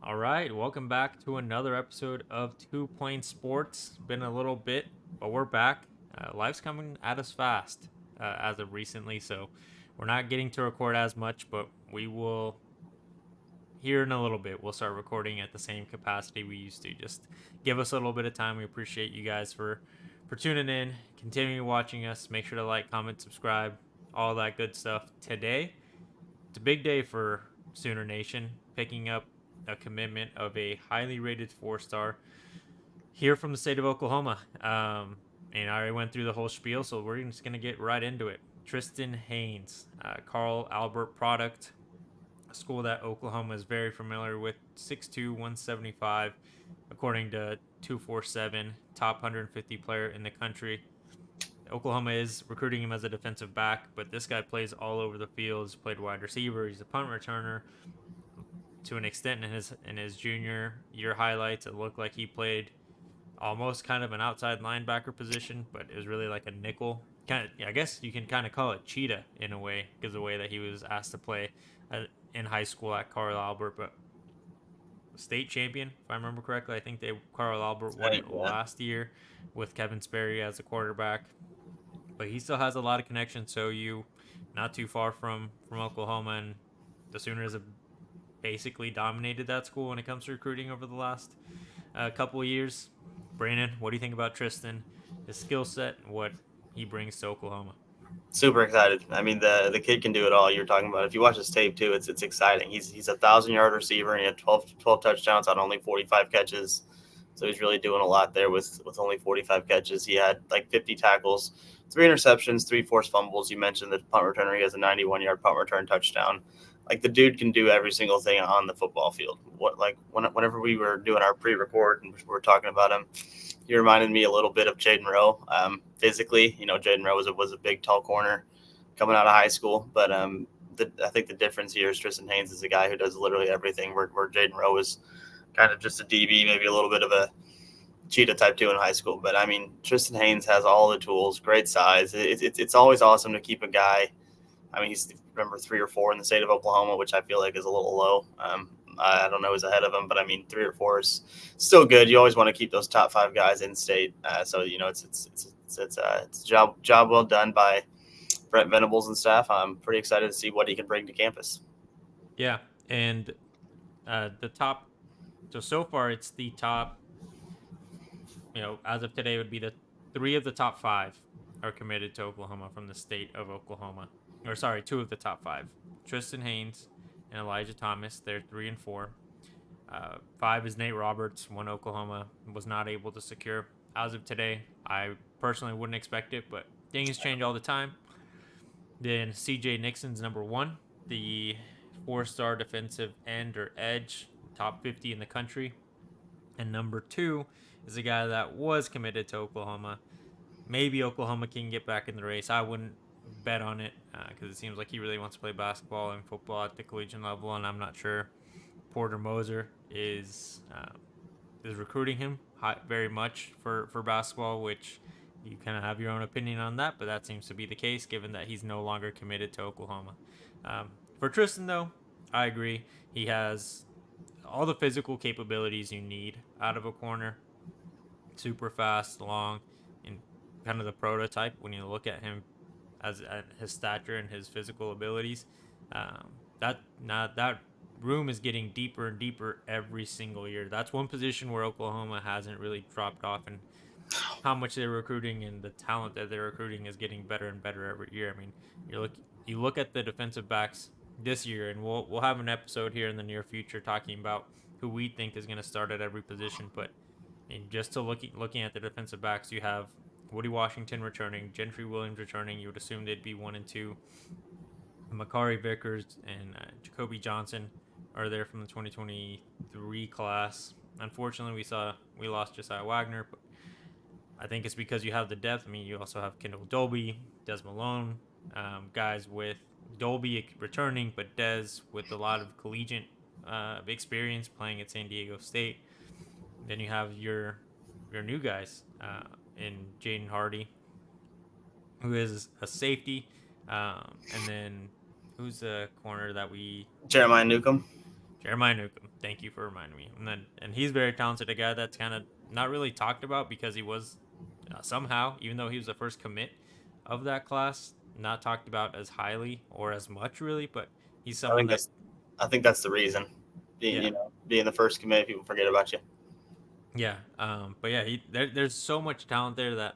All right, welcome back to another episode of Two Plane Sports. Been a little bit, but we're back. Life's coming at us fast as of recently, so we're not getting to record as much, but we will here in a little bit. We'll start recording at the same capacity we used to. Just give us a little bit of time. We appreciate you guys for tuning in, continuing watching us. Make sure to like, comment, subscribe, all that good stuff. Today, it's a big day for Sooner Nation, picking up a commitment of a highly rated 4-star here from the state of Oklahoma. And I already went through the whole spiel, so we're just going to get right into it. Trystan Haynes, Carl Albert product, a school that Oklahoma is very familiar with, 6'2", 175, according to 247, top 150 player in the country. Oklahoma is recruiting him as a defensive back, but this guy plays all over the field. He's played wide receiver. He's a punt returner. To an extent, in his junior year highlights, it looked like he played almost kind of an outside linebacker position, but it was really like a nickel. Kind of, I guess you can kind of call it cheetah in a way, because the way that he was asked to play in high school at Carl Albert, but state champion, if I remember correctly. I think Carl Albert won Right, it yeah. last year with Kevin Sperry as a quarterback. But he still has a lot of connections. So you, not too far from Oklahoma, and the Sooners have basically dominated that school when it comes to recruiting over the last couple of years. Brandon, what do you think about Trystan, his skill set, and what he brings to Oklahoma? Super excited. I mean, the kid can do it all. You're talking about. If you watch his tape too, it's exciting. He's a 1,000-yard receiver and he had 12 touchdowns on only 45 catches. So he's really doing a lot there with only 45 catches. He had like 50 tackles, 3 interceptions, 3 forced fumbles. You mentioned the punt returner. He has a 91-yard punt return touchdown. Like the dude can do every single thing on the football field. Whenever we were doing our pre-record and we were talking about him, he reminded me a little bit of Jaden Rowe. Physically, Jaden Rowe was a big, tall corner coming out of high school, but I think the difference here is Trystan Haynes is a guy who does literally everything, where Jaden Rowe is kind of just a DB, maybe a little bit of a cheetah type 2 in high school. But I mean, Trystan Haynes has all the tools, great size. It's always awesome to keep a guy. I mean, he's number 3 or 4 in the state of Oklahoma, which I feel like is a little low. I don't know who's ahead of him, but I mean, 3 or 4 is still good. You always want to keep those top 5 guys in state. So it's job well done by Brent Venables and staff. I'm pretty excited to see what he can bring to campus. Yeah, and the top. So far, it's the top. As of today, would be the three of the top five are committed to Oklahoma from the state of Oklahoma. Or sorry, two of the top five: Trystan Haynes and Elijah Thomas. They're 3 and 4. Five is Nate Roberts, one Oklahoma was not able to secure. As of today, I personally wouldn't expect it, but things change all the time. Then CJ Nixon's number 1, the 4-star defensive end or edge, top 50 in the country. And number 2 is a guy that was committed to Oklahoma. Maybe Oklahoma can get back in the race. I wouldn't bet on it because it seems like he really wants to play basketball and football at the collegiate level, and I'm not sure Porter Moser is recruiting him very much for basketball, which you kind of have your own opinion on that, but that seems to be the case given that he's no longer committed to Oklahoma. For Trystan, though, I agree. He has all the physical capabilities you need out of a corner. Super fast, long, and kind of the prototype when you look at him as at his stature and his physical abilities. That room is getting deeper and deeper every single year. That's one position where Oklahoma hasn't really dropped off, and how much they're recruiting and the talent that they're recruiting is getting better and better every year. I mean, you look at the defensive backs this year, and we'll have an episode here in the near future talking about who we think is going to start at every position. But just to looking at the defensive backs, you have Woody Washington returning, Gentry Williams returning. You would assume they'd be 1 and 2. Makari Vickers and Jacoby Johnson are there from the 2023 class. Unfortunately, we lost Josiah Wagner, but I think it's because you have the depth. I mean, you also have Kendall Dolby, Des Malone, guys with Dolby returning, but Des with a lot of collegiate experience playing at San Diego State. Then you have your new guys in Jaden Hardy, who is a safety, and then who's the corner that we Jeremiah Newcomb. Jeremiah Newcomb. Thank you for reminding me. And he's very talented. A guy that's kind of not really talked about because he was somehow, even though he was the first commit of that class, not talked about as highly or as much really. But he's I someone think that, that's I think that's the reason. Being yeah, being the first commit, people forget about you. yeah. But yeah, there's so much talent there that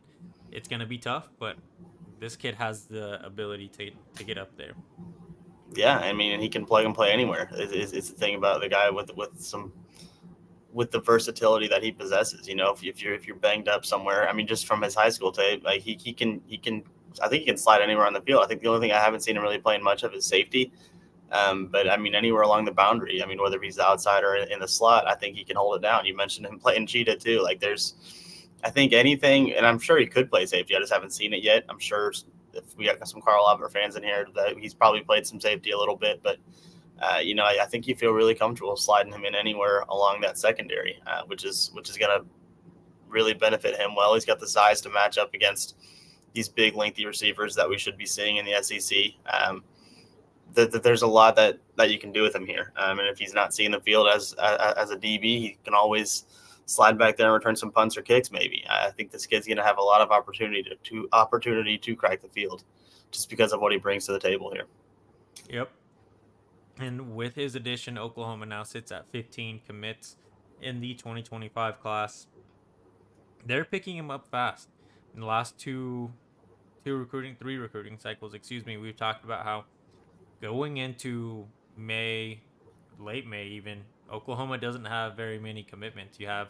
it's gonna be tough. But this kid has the ability to get up there. Yeah, I mean, and he can plug and play anywhere. It's the thing about the guy with the versatility that he possesses. If you're banged up somewhere, I mean, just from his high school tape, like he can. I think he can slide anywhere on the field. I think the only thing I haven't seen him really playing much of is safety. But I mean, anywhere along the boundary. I mean, whether he's outside or in the slot, I think he can hold it down. You mentioned him playing cheetah too. Like I think anything, and I'm sure he could play safety. I just haven't seen it yet. I'm sure if we got some Carl Albert fans in here, that he's probably played some safety a little bit. But I think you feel really comfortable sliding him in anywhere along that secondary, which is going to really benefit him. Well, he's got the size to match up against these big, lengthy receivers that we should be seeing in the SEC. There's a lot that you can do with him here. And if he's not seeing the field as a DB, he can always slide back there and return some punts or kicks. Maybe I think this kid's going to have a lot of opportunity to crack the field, just because of what he brings to the table here. Yep. And with his addition, Oklahoma now sits at 15 commits in the 2025 class. They're picking him up fast. In the last three recruiting cycles, excuse me, we've talked about how going into May, late May even, Oklahoma doesn't have very many commitments. You have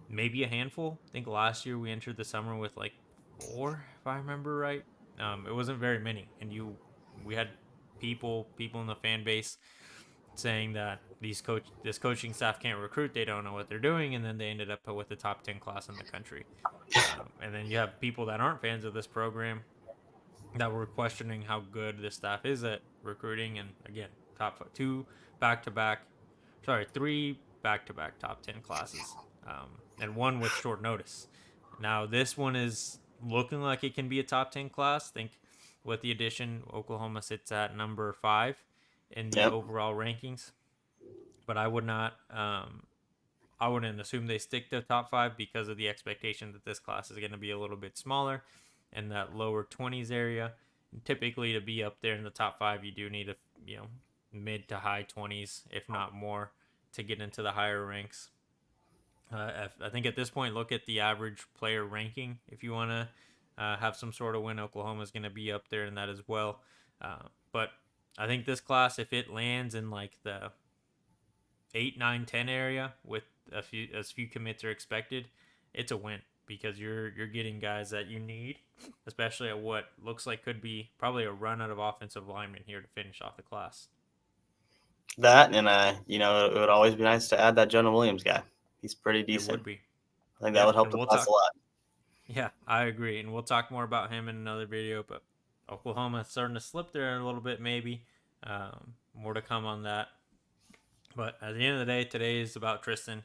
maybe a handful. I think last year we entered the summer with like four, if I remember right. It wasn't very many, and we had people in the fan base saying that this coaching staff can't recruit, they don't know what they're doing, and then they ended up with the top 10 class in the country. And then you have people that aren't fans of this program that were questioning how good the staff is at recruiting. And again, top two back to back, sorry, three back to back top 10 classes, and one with short notice. Now, this one is looking like it can be a top 10 class. I think with the addition, Oklahoma sits at number 5 in the Yep. overall rankings. But I wouldn't assume they stick to top 5 because of the expectation that this class is going to be a little bit smaller in that lower 20s area. And typically, to be up there in the top 5, you do need a mid to high 20s, if not more, to get into the higher ranks. I think at this point, look at the average player ranking if you want to have some sort of win. Oklahoma is going to be up there in that as well. But I think this class, if it lands in like the 8, 9, 10 area with as few commits are expected, it's a win because you're getting guys that you need, especially at what looks like could be probably a run out of offensive linemen here to finish off the class. That and it would always be nice to add that Jonah Williams guy. He's pretty It decent. would be. I think that Yeah, would help and the we'll class a talk. lot. Yeah, I agree, and we'll talk more about him in another video. But Oklahoma starting to slip there a little bit, maybe. More to come on that. But at the end of the day, today is about Trystan.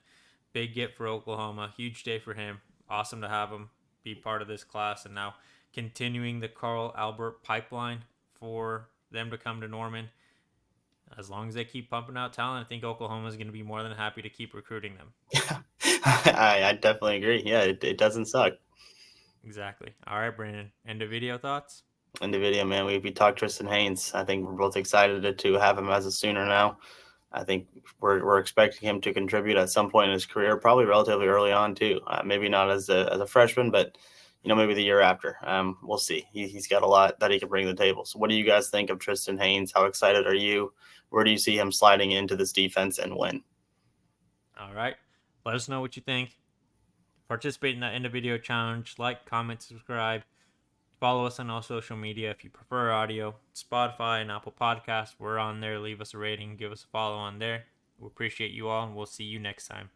Big get for Oklahoma. Huge day for him. Awesome to have him be part of this class, and now continuing the Carl Albert pipeline for them to come to Norman. As long as they keep pumping out talent, I think Oklahoma is going to be more than happy to keep recruiting them. I definitely agree. Yeah, it doesn't suck. Exactly. All right, Brandon. End of video thoughts? In the video, man, we talked Tristan Haynes. I think we're both excited to have him as a Sooner now. I think we're expecting him to contribute at some point in his career, probably relatively early on too. Maybe not as a freshman, but maybe the year after. We'll see. He's got a lot that he can bring to the table. So, what do you guys think of Trystan Haynes? How excited are you? Where do you see him sliding into this defense and when? All right. Let us know what you think. Participate in that end of video challenge. Like, comment, subscribe. Follow us on all social media if you prefer audio. Spotify and Apple Podcasts. We're on there. Leave us a rating. Give us a follow on there. We appreciate you all, and we'll see you next time.